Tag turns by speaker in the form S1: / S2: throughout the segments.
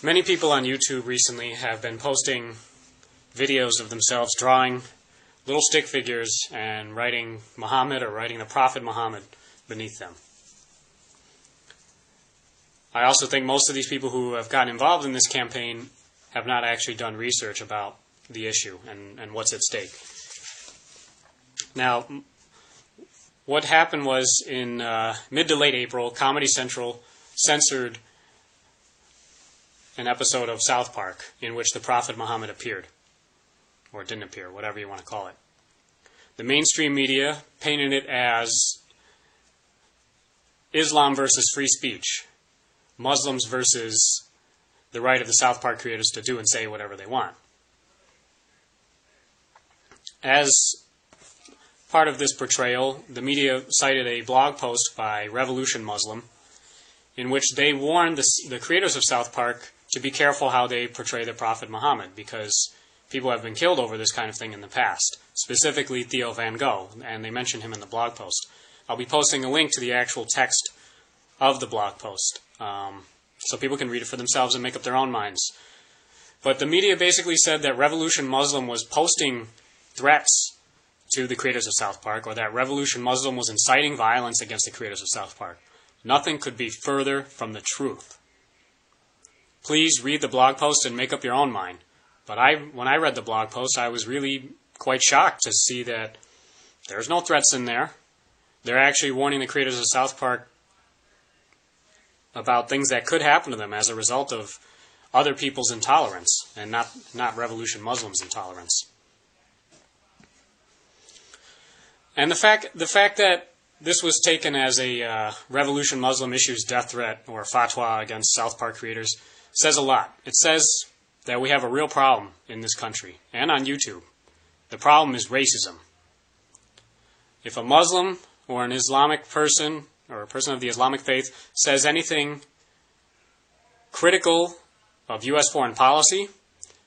S1: Many people on YouTube recently have been posting videos of themselves drawing little stick figures and writing Muhammad or writing the Prophet Muhammad beneath them. I also think most of these people who have gotten involved in this campaign have not actually done research about the issue and what's at stake. Now, what happened was in mid to late April, Comedy Central censored an episode of South Park in which the Prophet Muhammad appeared, or didn't appear, whatever you want to call it. The mainstream media painted it as Islam versus free speech, Muslims versus the right of the South Park creators to do and say whatever they want. As part of this portrayal, the media cited a blog post by Revolution Muslim in which they warned the creators of South Park to be careful how they portray the Prophet Muhammad, because people have been killed over this kind of thing in the past, specifically Theo Van Gogh, and they mentioned him in the blog post. I'll be posting a link to the actual text of the blog post, so people can read it for themselves and make up their own minds. But the media basically said that Revolution Muslim was posting threats to the creators of South Park, or that Revolution Muslim was inciting violence against the creators of South Park. Nothing could be further from the truth. Please read the blog post and make up your own mind. But when I read the blog post, I was really quite shocked to see that there's no threats in there. They're actually warning the creators of South Park about things that could happen to them as a result of other people's intolerance, and not Revolution Muslims' intolerance. And the fact that this was taken as a Revolution Muslim issues death threat or fatwa against South Park creators says a lot. It says that we have a real problem in this country and on YouTube. The problem is racism. If a Muslim or an Islamic person or a person of the Islamic faith says anything critical of U.S. foreign policy,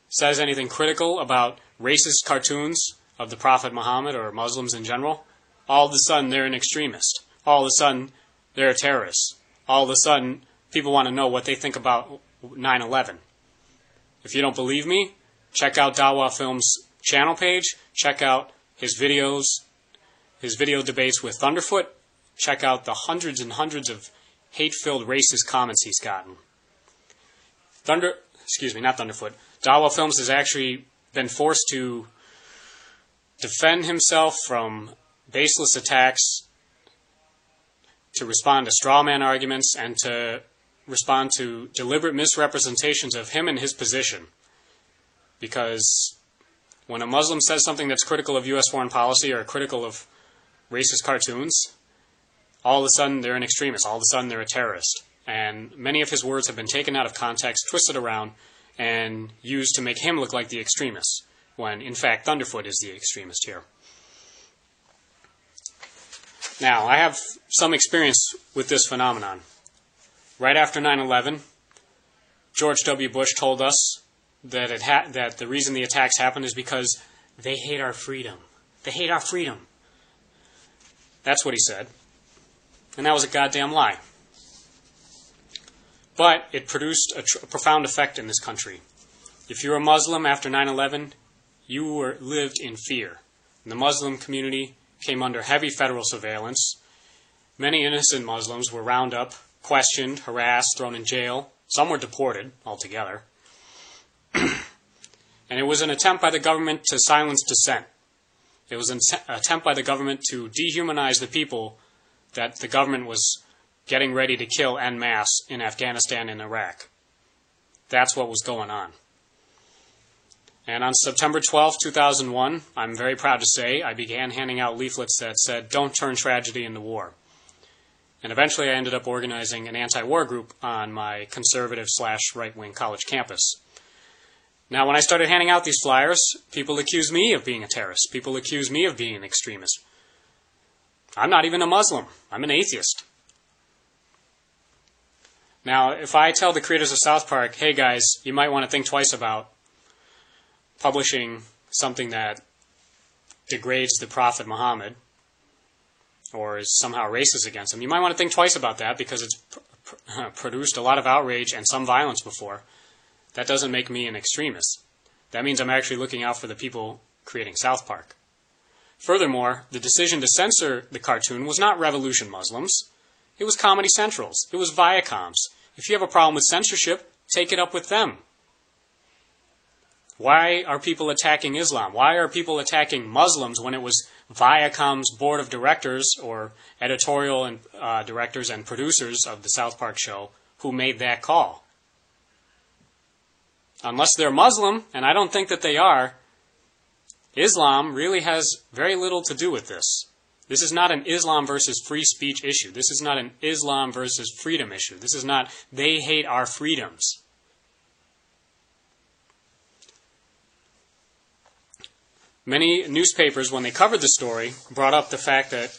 S1: says anything critical about racist cartoons of the Prophet Muhammad or Muslims in general, all of a sudden they're an extremist. All of a sudden they're a terrorist. All of a sudden people want to know what they think about 9/11. If you don't believe me, check out Dawa Films' channel page. Check out his videos, his video debates with Thunderfoot. Check out the hundreds and hundreds of hate-filled racist comments he's gotten. Not Thunderfoot. Dawa Films has actually been forced to defend himself from baseless attacks, to respond to straw man arguments, and to respond to deliberate misrepresentations of him and his position. Because when a Muslim says something that's critical of U.S. foreign policy or critical of racist cartoons, all of a sudden they're an extremist. All of a sudden they're a terrorist. And many of his words have been taken out of context, twisted around, and used to make him look like the extremist, when in fact Thunderfoot is the extremist here. Now, I have some experience with this phenomenon. Right after 9/11, George W. Bush told us that the reason the attacks happened is because they hate our freedom. They hate our freedom. That's what he said. And that was a goddamn lie. But it produced a profound effect in this country. If you're a Muslim after 9/11, you lived in fear. And the Muslim community came under heavy federal surveillance. Many innocent Muslims were rounded up, questioned, harassed, thrown in jail. Some were deported altogether. And it was an attempt by the government to silence dissent. It was an attempt by the government to dehumanize the people that the government was getting ready to kill en masse in Afghanistan and Iraq. That's what was going on. And on September 12, 2001, I'm very proud to say, I began handing out leaflets that said, "Don't turn tragedy into war." And eventually I ended up organizing an anti-war group on my conservative/right-wing college campus. Now, when I started handing out these flyers, people accused me of being a terrorist. People accused me of being an extremist. I'm not even a Muslim. I'm an atheist. Now, if I tell the creators of South Park, hey guys, you might want to think twice about publishing something that degrades the Prophet Muhammad, or is somehow racist against him, you might want to think twice about that because it's produced a lot of outrage and some violence before. that doesn't make me an extremist. That means I'm actually looking out for the people creating South Park. Furthermore, the decision to censor the cartoon was not Revolution Muslims. It was Comedy Central's. It was Viacom's. If you have a problem with censorship, take it up with them. Why are people attacking Islam? Why are people attacking Muslims when it was Viacom's board of directors or editorial and directors and producers of the South Park show who made that call? Unless they're Muslim, and I don't think that they are, Islam really has very little to do with this. This is not an Islam versus free speech issue. This is not an Islam versus freedom issue. This is not, they hate our freedoms. Many newspapers, when they covered the story, brought up the fact that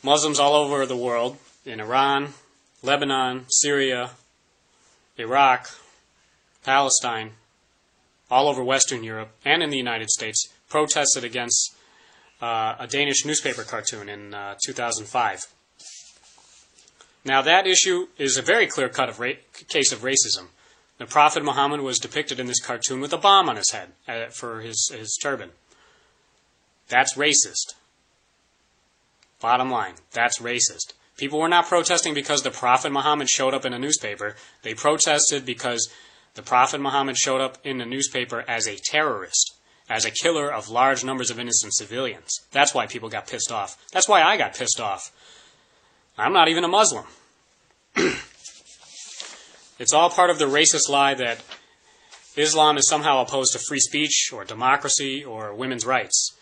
S1: Muslims all over the world, in Iran, Lebanon, Syria, Iraq, Palestine, all over Western Europe, and in the United States, protested against a Danish newspaper cartoon in 2005. Now that issue is a very clear-cut case of racism. The Prophet Muhammad was depicted in this cartoon with a bomb on his head for his turban. That's racist. Bottom line, that's racist. People were not protesting because the Prophet Muhammad showed up in a newspaper. They protested because the Prophet Muhammad showed up in the newspaper as a terrorist, as a killer of large numbers of innocent civilians. That's why people got pissed off. That's why I got pissed off. I'm not even a Muslim. It's all part of the racist lie that Islam is somehow opposed to free speech or democracy or women's rights.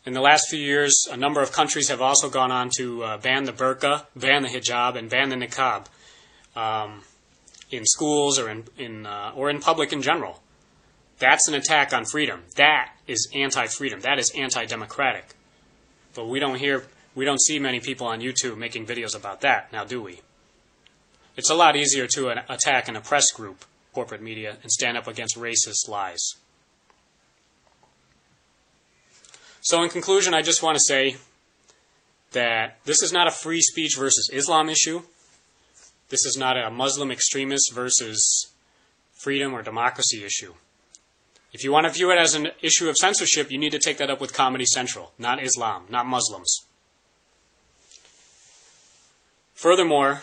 S1: In the last few years, a number of countries have also gone on to ban the burqa, ban the hijab, and ban the niqab in schools or in public in general. That's an attack on freedom. That is anti-freedom. That is anti-democratic. But we don't see many people on YouTube making videos about that, now do we? It's a lot easier to attack an oppressed group, corporate media, and stand up against racist lies. So in conclusion, I just want to say that this is not a free speech versus Islam issue. This is not a Muslim extremist versus freedom or democracy issue. If you want to view it as an issue of censorship, you need to take that up with Comedy Central, not Islam, not Muslims. Furthermore,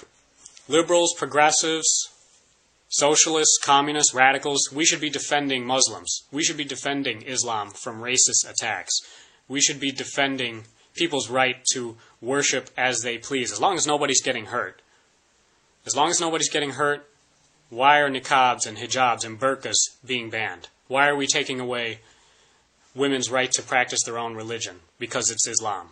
S1: liberals, progressives, socialists, communists, radicals, we should be defending Muslims. We should be defending Islam from racist attacks. We should be defending people's right to worship as they please, as long as nobody's getting hurt. As long as nobody's getting hurt, why are niqabs and hijabs and burqas being banned? Why are we taking away women's right to practice their own religion? Because it's Islam.